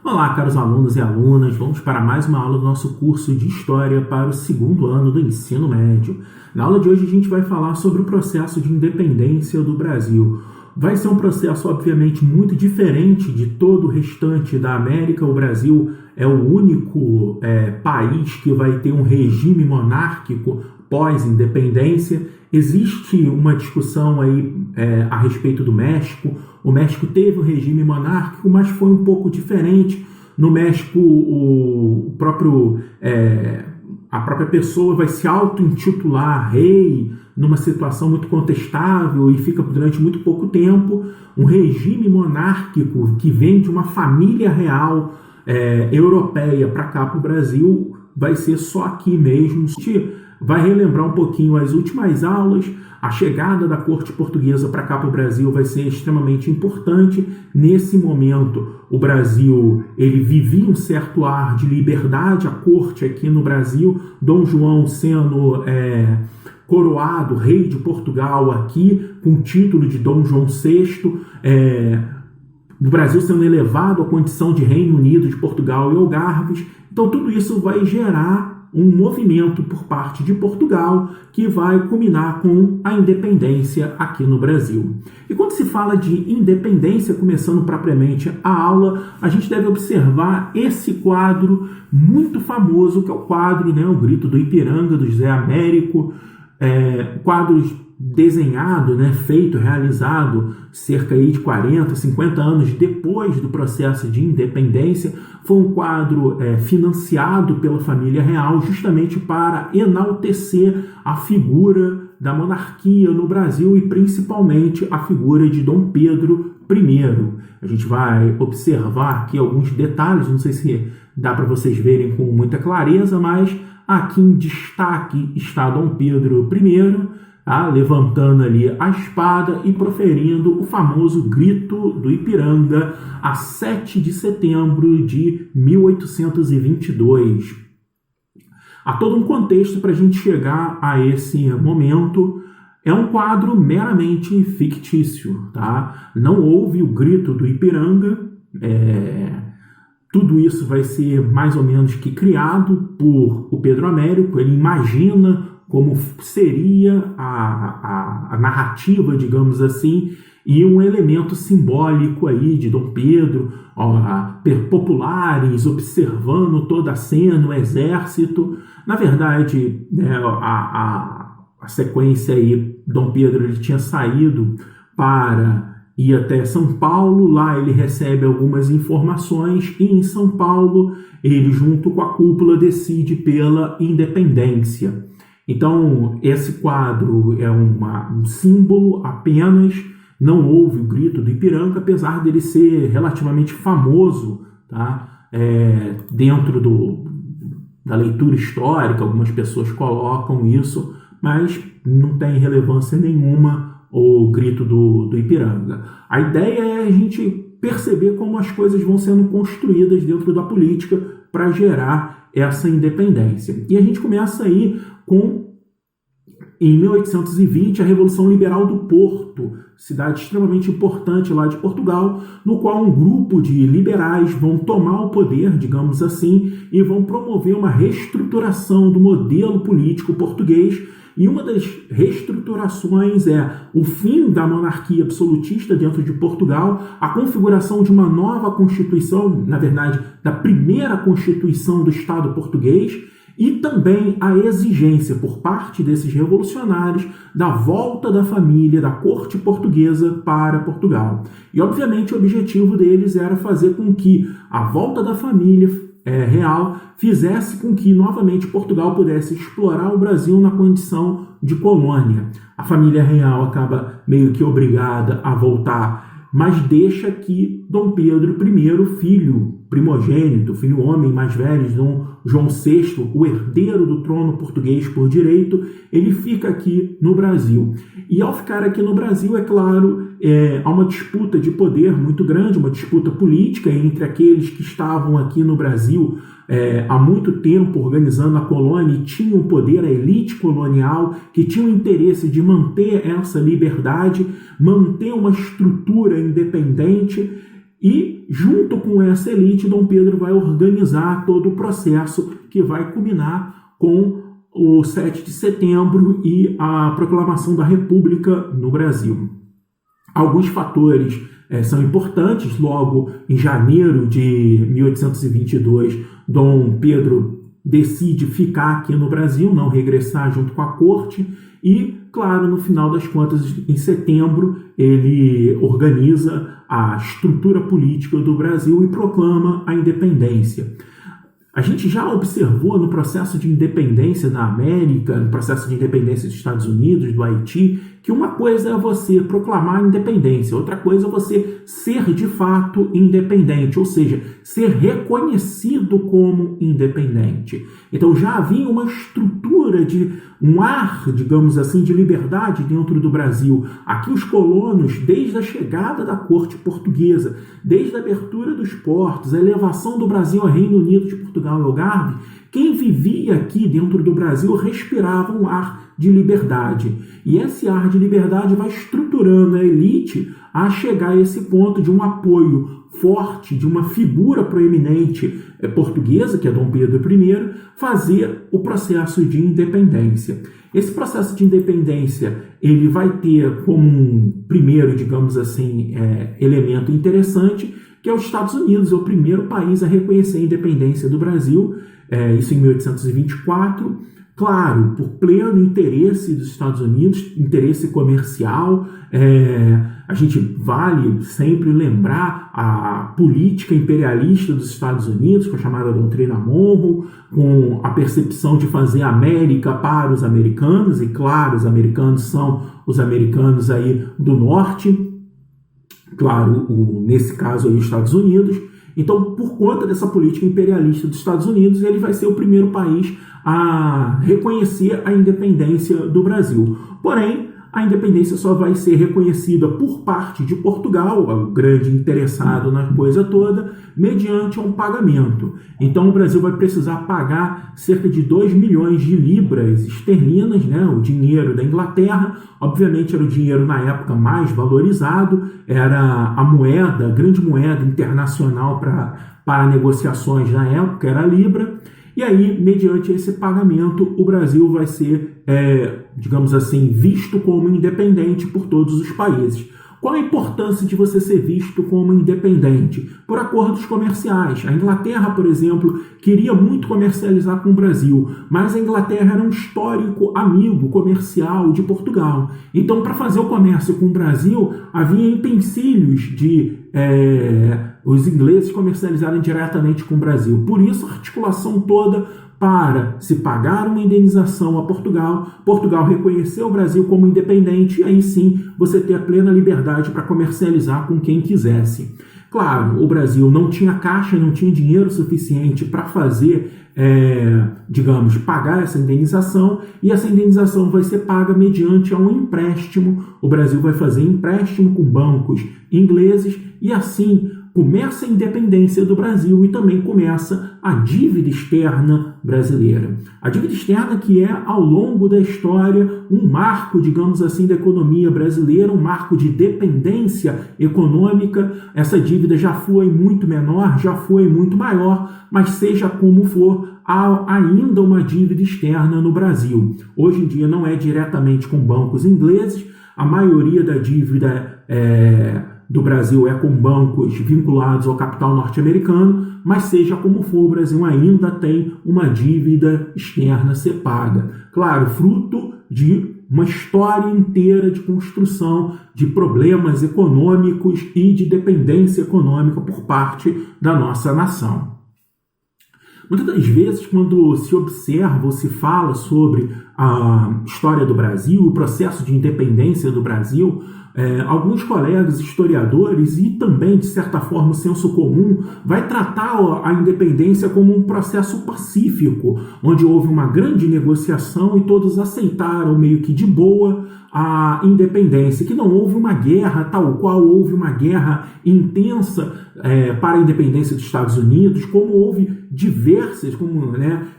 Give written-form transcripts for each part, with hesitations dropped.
Olá, caros alunos e alunas, vamos para mais uma aula do nosso curso de História para o segundo ano do ensino médio. Na aula de hoje a gente vai falar sobre o processo de independência do Brasil. Vai ser um processo, obviamente, muito diferente de todo o restante da América. O Brasil é o único país que vai ter um regime monárquico pós-independência. Existe uma discussão aí a respeito do México. O México teve um regime monárquico, mas foi um pouco diferente. No México, a própria pessoa vai se auto-intitular rei numa situação muito contestável e fica durante muito pouco tempo. Um regime monárquico que vem de uma família real europeia para cá, para o Brasil, vai ser só aqui mesmo. A gente vai relembrar um pouquinho as últimas aulas. A chegada da corte portuguesa para cá, para o Brasil, vai ser extremamente importante. Nesse momento, o Brasil ele vivia um certo ar de liberdade. A corte aqui no Brasil, Dom João sendo coroado rei de Portugal aqui, com o título de Dom João VI, o Brasil sendo elevado à condição de Reino Unido de Portugal e Algarves. Então, tudo isso vai gerar um movimento por parte de Portugal que vai culminar com a independência aqui no Brasil. E quando se fala de independência, começando propriamente a aula, a gente deve observar esse quadro muito famoso, que é o quadro, O Grito do Ipiranga, do José Américo, quadro desenhado, feito, realizado cerca de 40, 50 anos depois do processo de independência. Foi um quadro financiado pela família real justamente para enaltecer a figura da monarquia no Brasil e principalmente a figura de Dom Pedro I. A gente vai observar aqui alguns detalhes, não sei se dá para vocês verem com muita clareza, mas aqui em destaque está Dom Pedro I, levantando ali a espada e proferindo o famoso Grito do Ipiranga a 7 de setembro de 1822. Há todo um contexto para a gente chegar a esse momento. É um quadro meramente fictício, Não houve o Grito do Ipiranga. Tudo isso vai ser mais ou menos que criado por o Pedro Américo. Ele imagina como seria a narrativa, digamos assim, e um elemento simbólico aí de Dom Pedro, populares observando toda a cena, o exército. Na verdade, a sequência aí, Dom Pedro ele tinha saído para ir até São Paulo. Lá ele recebe algumas informações e em São Paulo ele, junto com a cúpula, decide pela independência. Então, esse quadro é um símbolo apenas. Não houve o Grito do Ipiranga, apesar dele ser relativamente famoso, dentro da leitura histórica. Algumas pessoas colocam isso, mas não tem relevância nenhuma o Grito do Ipiranga. A ideia é a gente perceber como as coisas vão sendo construídas dentro da política para gerar essa independência. E a gente começa aí em 1820, a Revolução Liberal do Porto, cidade extremamente importante lá de Portugal, no qual um grupo de liberais vão tomar o poder, digamos assim, e vão promover uma reestruturação do modelo político português. E uma das reestruturações é o fim da monarquia absolutista dentro de Portugal, a configuração de uma nova Constituição, na verdade, da primeira Constituição do Estado português, e também a exigência por parte desses revolucionários da volta da família, da corte portuguesa para Portugal. E, obviamente, o objetivo deles era fazer com que a volta da família real fizesse com que, novamente, Portugal pudesse explorar o Brasil na condição de colônia. A família real acaba meio que obrigada a voltar, mas deixa que Dom Pedro I, filho primogênito, filho homem mais velho de Dom João VI, o herdeiro do trono português por direito, ele fica aqui no Brasil. E ao ficar aqui no Brasil, é claro, há uma disputa de poder muito grande, uma disputa política entre aqueles que estavam aqui no Brasil há muito tempo organizando a colônia e tinham poder, a elite colonial, que tinha o interesse de manter essa liberdade, manter uma estrutura independente. E, junto com essa elite, Dom Pedro vai organizar todo o processo que vai culminar com o 7 de setembro e a proclamação da República no Brasil. Alguns fatores são importantes. Logo, em janeiro de 1822, Dom Pedro decide ficar aqui no Brasil, não regressar junto com a corte e, claro, no final das contas, em setembro, ele organiza a estrutura política do Brasil e proclama a independência. A gente já observou no processo de independência da América, no processo de independência dos Estados Unidos, do Haiti, que uma coisa é você proclamar a independência, outra coisa é você ser de fato independente, ou seja, ser reconhecido como independente. Então já havia uma estrutura de um ar, digamos assim, de liberdade dentro do Brasil. Aqui os colonos, desde a chegada da corte portuguesa, desde a abertura dos portos, a elevação do Brasil ao Reino Unido de Portugal e Algarve, quem vivia aqui dentro do Brasil respirava um ar de liberdade. E esse ar de liberdade vai estruturando a elite a chegar a esse ponto de um apoio forte, de uma figura proeminente portuguesa, que é Dom Pedro I, fazer o processo de independência. Esse processo de independência ele vai ter como um primeiro, digamos assim, elemento interessante, que é os Estados Unidos, é o primeiro país a reconhecer a independência do Brasil, isso em 1824, claro, por pleno interesse dos Estados Unidos, interesse comercial. A gente vale sempre lembrar a política imperialista dos Estados Unidos, com a chamada doutrina Monroe, com a percepção de fazer a América para os americanos, e claro, os americanos são os americanos aí do norte, claro, nesse caso aí os Estados Unidos. Então, por conta dessa política imperialista dos Estados Unidos, ele vai ser o primeiro país a reconhecer a independência do Brasil. Porém, a independência só vai ser reconhecida por parte de Portugal, o grande interessado na coisa toda, mediante um pagamento. Então o Brasil vai precisar pagar cerca de 2 milhões de libras esterlinas, né, o dinheiro da Inglaterra. Obviamente era o dinheiro na época mais valorizado, era a moeda, a grande moeda internacional para negociações na época, era a libra. E aí, mediante esse pagamento, o Brasil vai ser, digamos assim, visto como independente por todos os países. Qual a importância de você ser visto como independente? Por acordos comerciais. A Inglaterra, por exemplo, queria muito comercializar com o Brasil, mas a Inglaterra era um histórico amigo comercial de Portugal. Então, para fazer o comércio com o Brasil, havia empecilhos de os ingleses comercializarem diretamente com o Brasil. Por isso, a articulação toda para se pagar uma indenização a Portugal, Portugal reconhecer o Brasil como independente, e aí sim você ter a plena liberdade para comercializar com quem quisesse. Claro, o Brasil não tinha caixa, não tinha dinheiro suficiente para fazer, digamos, pagar essa indenização, e essa indenização vai ser paga mediante um empréstimo. O Brasil vai fazer empréstimo com bancos ingleses, e assim começa a independência do Brasil e também começa a dívida externa brasileira. A dívida externa que é, ao longo da história, um marco, digamos assim, da economia brasileira, um marco de dependência econômica. Essa dívida já foi muito menor, já foi muito maior, mas seja como for, há ainda uma dívida externa no Brasil. Hoje em dia não é diretamente com bancos ingleses, a maioria da dívida do Brasil é com bancos vinculados ao capital norte-americano, mas seja como for, o Brasil ainda tem uma dívida externa a ser paga. Claro, fruto de uma história inteira de construção de problemas econômicos e de dependência econômica por parte da nossa nação. Muitas das vezes, quando se observa ou se fala sobre a história do Brasil, o processo de independência do Brasil, alguns colegas historiadores e também, de certa forma, o senso comum vai tratar a independência como um processo pacífico, onde houve uma grande negociação e todos aceitaram meio que de boa a independência, que não houve uma guerra tal qual houve uma guerra intensa para a independência dos Estados Unidos, como houve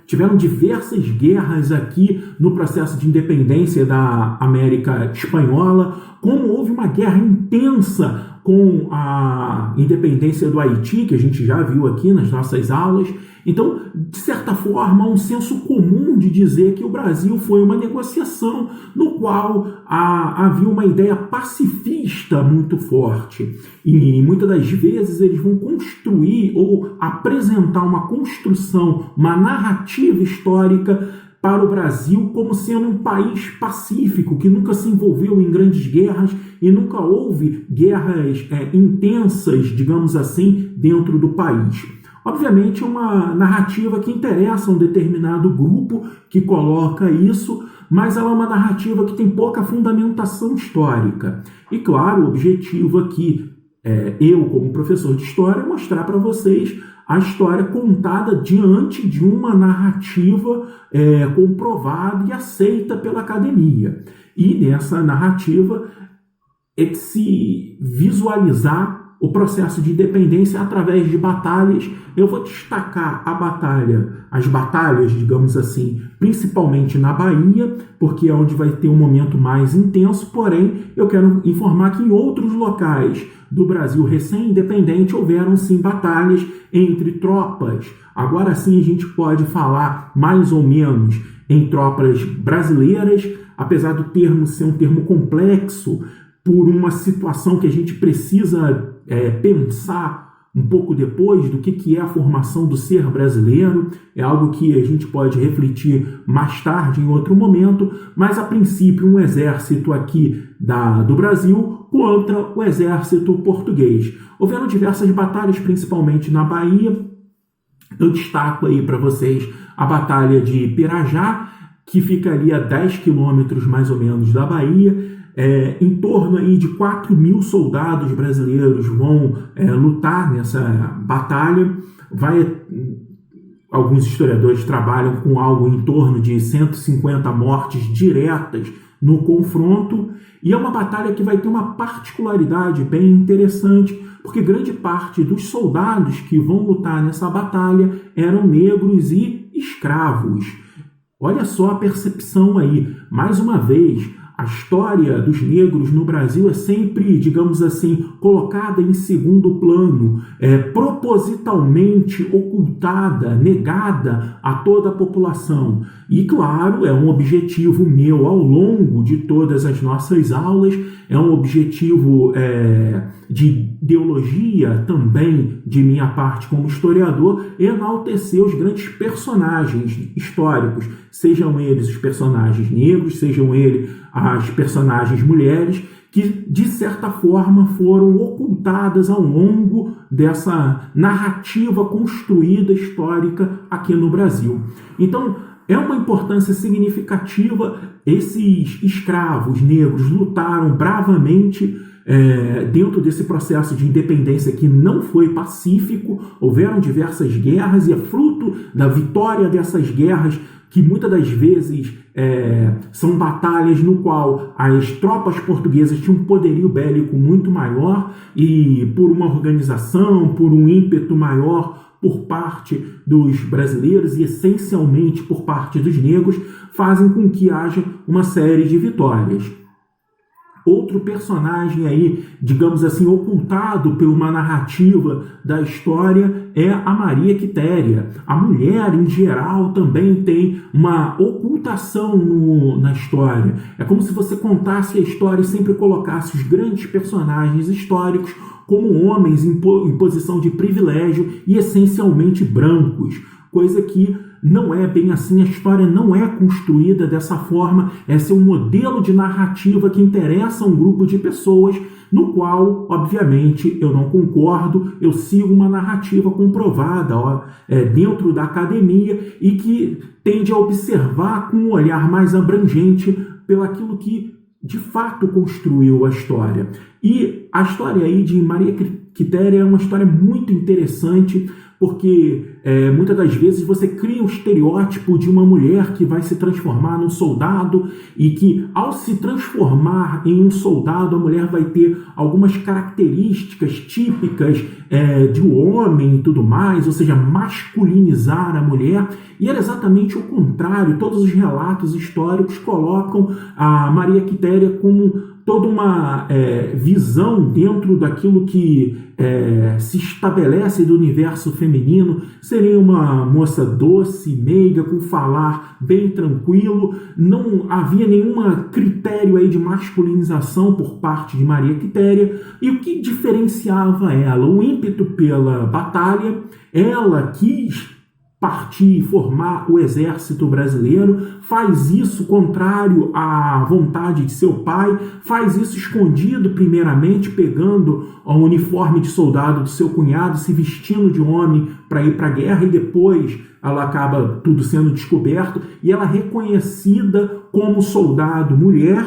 tiveram diversas guerras aqui no processo de independência da América Espanhola, como houve uma guerra intensa com a independência do Haiti, que a gente já viu aqui nas nossas aulas. Então, de certa forma, há um senso comum de dizer que o Brasil foi uma negociação no qual havia uma ideia pacifista muito forte. E muitas das vezes eles vão construir ou apresentar uma construção, uma narrativa histórica para o Brasil como sendo um país pacífico, que nunca se envolveu em grandes guerras e nunca houve guerras intensas, digamos assim, dentro do país. Obviamente é uma narrativa que interessa a um determinado grupo que coloca isso, mas ela é uma narrativa que tem pouca fundamentação histórica. E claro, o objetivo aqui, eu como professor de história, é mostrar para vocês a história contada diante de uma narrativa comprovada e aceita pela academia. E nessa narrativa é de se visualizar o processo de independência através de batalhas. Eu vou destacar as batalhas, digamos assim, principalmente na Bahia, porque é onde vai ter um momento mais intenso, porém eu quero informar que em outros locais do Brasil recém-independente houveram sim batalhas entre tropas. Agora sim a gente pode falar mais ou menos em tropas brasileiras, apesar do termo ser um termo complexo, por uma situação que a gente precisa pensar um pouco depois do que é a formação do ser brasileiro. É algo que a gente pode refletir mais tarde em outro momento, mas a princípio um exército aqui do Brasil contra o exército português. Houveram diversas batalhas, principalmente na Bahia. Eu destaco aí para vocês a Batalha de Pirajá, que fica ali a 10 quilômetros mais ou menos da Bahia. Em torno aí de 4.000 soldados brasileiros vão lutar nessa batalha. Alguns historiadores trabalham com algo em torno de 150 mortes diretas no confronto, e é uma batalha que vai ter uma particularidade bem interessante, porque grande parte dos soldados que vão lutar nessa batalha eram negros e escravos. Olha só a percepção aí, mais uma vez. A história dos negros no Brasil é sempre, digamos assim, colocada em segundo plano, propositalmente ocultada, negada a toda a população. E, claro, é um objetivo meu ao longo de todas as nossas aulas, é um objetivo de ideologia também de minha parte como historiador, enaltecer os grandes personagens históricos, sejam eles os personagens negros, sejam eles as personagens mulheres, que de certa forma foram ocultadas ao longo dessa narrativa construída histórica aqui no Brasil. Então, é uma importância significativa. Esses escravos negros lutaram bravamente dentro desse processo de independência que não foi pacífico. Houveram diversas guerras e é fruto da vitória dessas guerras que muitas das vezes são batalhas no qual as tropas portuguesas tinham um poderio bélico muito maior e por uma organização, por um ímpeto maior por parte dos brasileiros e essencialmente por parte dos negros, fazem com que haja uma série de vitórias. Outro personagem aí, digamos assim, ocultado por uma narrativa da história é a Maria Quitéria. A mulher, em geral, também tem uma ocultação na história. É como se você contasse a história e sempre colocasse os grandes personagens históricos como homens em posição de privilégio e essencialmente brancos, coisa que não é bem assim, a história não é construída dessa forma. Esse é um modelo de narrativa que interessa a um grupo de pessoas, no qual, obviamente, eu não concordo. Eu sigo uma narrativa comprovada dentro da academia e que tende a observar com um olhar mais abrangente pelaquilo que de fato construiu a história. E a história aí de Maria Quitéria é uma história muito interessante, porque muitas das vezes você cria um estereótipo de uma mulher que vai se transformar num soldado e que, ao se transformar em um soldado, a mulher vai ter algumas características típicas de um homem e tudo mais, ou seja, masculinizar a mulher. E era exatamente o contrário. Todos os relatos históricos colocam a Maria Quitéria como toda uma visão dentro daquilo que se estabelece do universo feminino. Seria uma moça doce, meiga, com falar bem tranquilo. Não havia nenhum critério aí de masculinização por parte de Maria Quitéria. E o que diferenciava ela? O ímpeto pela batalha. Ela quis partir e formar o exército brasileiro, faz isso contrário à vontade de seu pai, faz isso escondido primeiramente, pegando o uniforme de soldado do seu cunhado, se vestindo de homem para ir para a guerra, e depois ela acaba tudo sendo descoberto, e ela é reconhecida como soldado mulher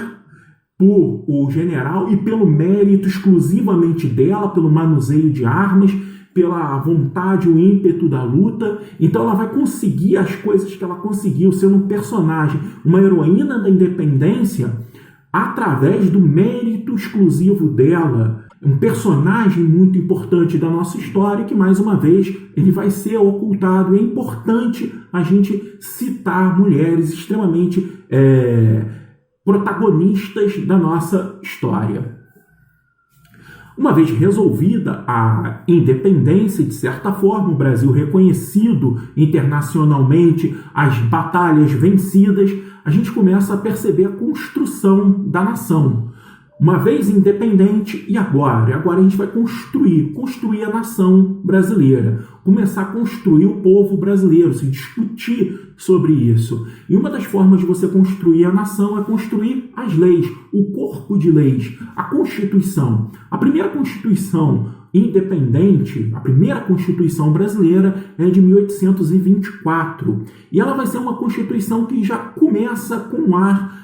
por o general e pelo mérito exclusivamente dela, pelo manuseio de armas, pela vontade, o ímpeto da luta. Então ela vai conseguir as coisas que ela conseguiu, sendo um personagem, uma heroína da independência, através do mérito exclusivo dela. Um personagem muito importante da nossa história, que mais uma vez ele vai ser ocultado. É importante a gente citar mulheres extremamente protagonistas da nossa história. Uma vez resolvida a independência, de certa forma, o Brasil reconhecido internacionalmente, as batalhas vencidas, a gente começa a perceber a construção da nação. Uma vez independente, e agora? Agora a gente vai construir a nação brasileira, começar a construir o povo brasileiro, se discutir sobre isso. E uma das formas de você construir a nação é construir as leis, o corpo de leis, a Constituição. A primeira Constituição independente, a primeira Constituição brasileira é de 1824. E ela vai ser uma Constituição que já começa com um ar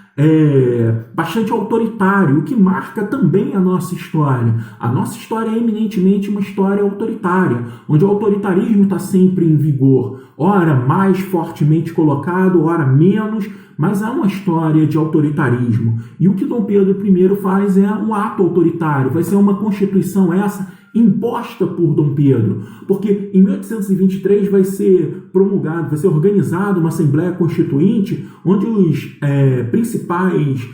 bastante autoritário, o que marca também a nossa história. A nossa história é eminentemente uma história autoritária, onde o autoritarismo está sempre em vigor, ora mais fortemente colocado, ora menos, mas há uma história de autoritarismo. E o que Dom Pedro I faz é um ato autoritário, vai ser uma Constituição essa imposta por Dom Pedro, porque em 1823 vai ser promulgado, vai ser organizada uma Assembleia Constituinte, onde os principais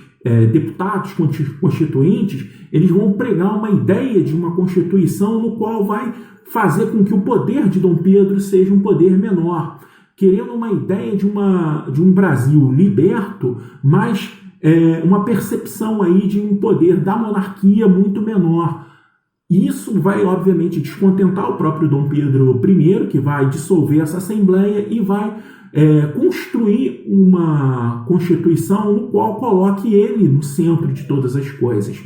deputados constituintes, eles vão pregar uma ideia de uma Constituição no qual vai fazer com que o poder de Dom Pedro seja um poder menor, querendo uma ideia de um Brasil liberto, mas uma percepção aí de um poder da monarquia muito menor. Isso vai, obviamente, descontentar o próprio Dom Pedro I, que vai dissolver essa Assembleia e vai construir uma Constituição no qual coloque ele no centro de todas as coisas.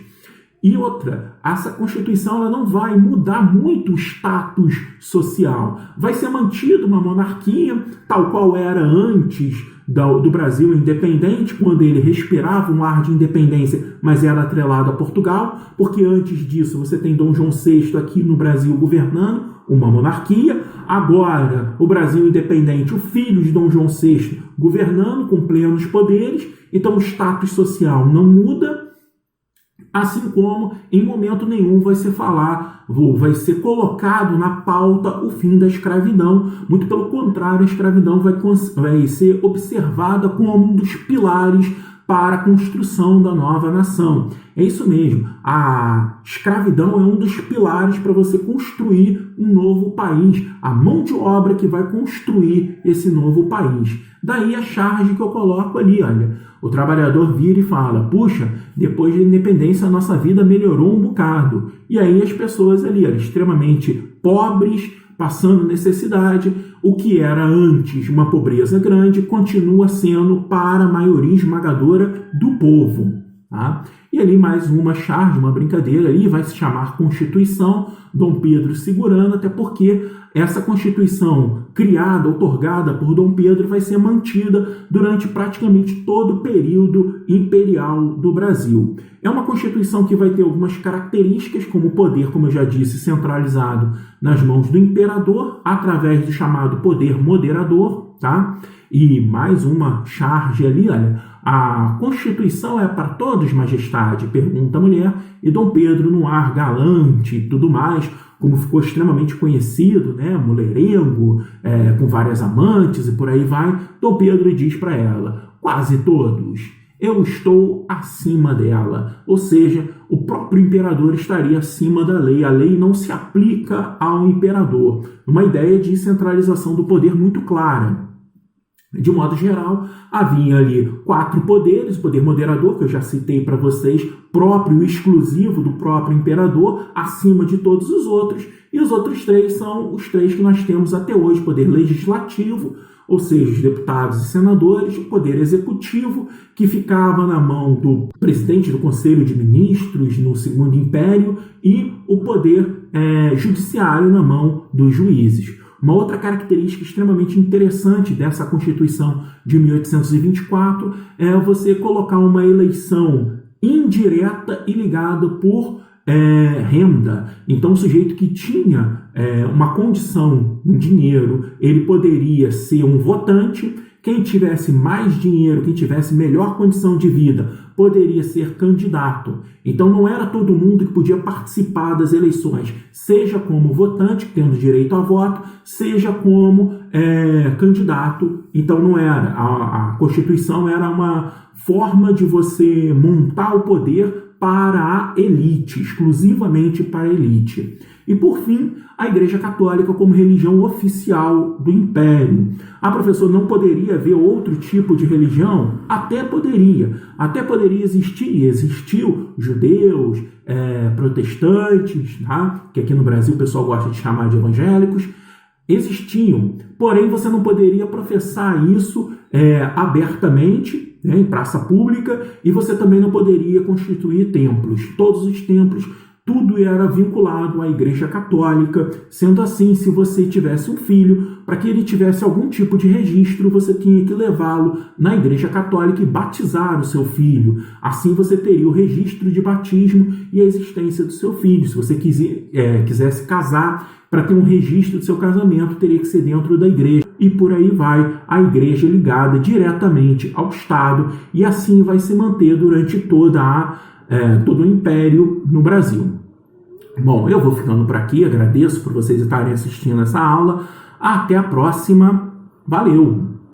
E outra, essa Constituição ela não vai mudar muito o status social. Vai ser mantida uma monarquia, tal qual era antes do Brasil independente, quando ele respirava um ar de independência, mas era atrelado a Portugal, porque antes disso você tem Dom João VI aqui no Brasil governando, uma monarquia. Agora, o Brasil independente, o filho de Dom João VI governando com plenos poderes, então o status social não muda. Assim como, em momento nenhum, vai ser colocado na pauta o fim da escravidão. Muito pelo contrário, a escravidão vai ser observada como um dos pilares para a construção da nova nação. É isso mesmo, a escravidão é um dos pilares para você construir um novo país, a mão de obra que vai construir esse novo país. Daí a charge que eu coloco ali, olha, o trabalhador vira e fala, puxa, depois da independência a nossa vida melhorou um bocado. E aí as pessoas ali, olha, extremamente pobres, passando necessidade, o que era antes uma pobreza grande, continua sendo para a maioria esmagadora do povo. Tá? e ali mais uma charge, uma brincadeira ali, vai se chamar Constituição, Dom Pedro segurando, até porque essa Constituição criada, outorgada por Dom Pedro, vai ser mantida durante praticamente todo o período imperial do Brasil. É uma Constituição que vai ter algumas características, como o poder, como eu já disse, centralizado nas mãos do imperador, através do chamado poder moderador, tá? E mais uma charge ali, olha, a Constituição é para todos, majestade? Pergunta a mulher, e Dom Pedro, no ar galante e tudo mais, como ficou extremamente conhecido, né, mulherengo, com várias amantes e por aí vai, Dom Pedro diz para ela, quase todos, eu estou acima dela, ou seja, o próprio imperador estaria acima da lei, a lei não se aplica ao imperador, uma ideia de centralização do poder muito clara. De modo geral, havia ali 4 poderes, o poder moderador, que eu já citei para vocês, próprio e exclusivo do próprio imperador, acima de todos os outros, e os outros 3 são os 3 que nós temos até hoje, poder legislativo, ou seja, os deputados e senadores, o poder executivo, que ficava na mão do presidente do Conselho de Ministros no Segundo Império, e o poder judiciário na mão dos juízes. Uma outra característica extremamente interessante dessa Constituição de 1824 é você colocar uma eleição indireta e ligada por renda. Então, o sujeito que tinha uma condição, um dinheiro, ele poderia ser um votante. Quem tivesse mais dinheiro, quem tivesse melhor condição de vida, poderia ser candidato. Então não era todo mundo que podia participar das eleições, seja como votante, tendo direito a voto, seja como candidato. Então não era. A Constituição era uma forma de você montar o poder para a elite, exclusivamente para a elite. E, por fim, a Igreja Católica como religião oficial do Império. Ah, professor, não poderia haver outro tipo de religião? Até poderia existir, e existiu judeus, protestantes, tá? Que aqui no Brasil o pessoal gosta de chamar de evangélicos, existiam, porém você não poderia professar isso abertamente, né, em praça pública, e você também não poderia constituir templos. Todos os templos, tudo era vinculado à Igreja Católica. Sendo assim, se você tivesse um filho, para que ele tivesse algum tipo de registro, você tinha que levá-lo na Igreja Católica e batizar o seu filho. Assim você teria o registro de batismo e a existência do seu filho. Se você quisesse casar, para ter um registro do seu casamento, teria que ser dentro da igreja. E por aí vai, a igreja ligada diretamente ao Estado, e assim vai se manter durante todo o Império no Brasil. Bom, eu vou ficando por aqui, agradeço por vocês estarem assistindo essa aula. Até a próxima, valeu!